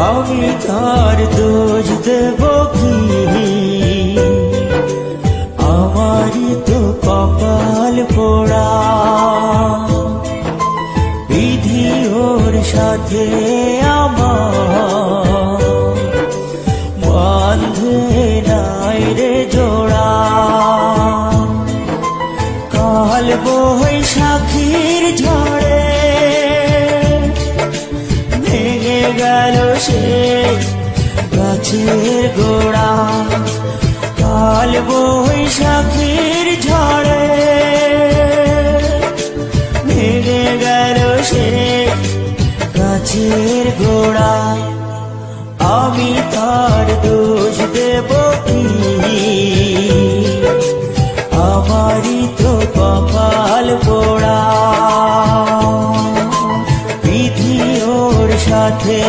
আমি তার দোষ দেব কি? আমারই তো কপাল পোড়া, বিধি ওর সাথে আমার বাঁধে নাই রে জোড়া। কাল বৈশাখীর ঝড়ে ভেঙে গেল সে গাছের গোড়া। কাল বৈশাখীর ঝড়ে ভেঙে গেল সে গাছের গোড়া। আমি তার দোষ দেব কি? আমারই তো কপাল পোড়া, বিধি ওর সাথে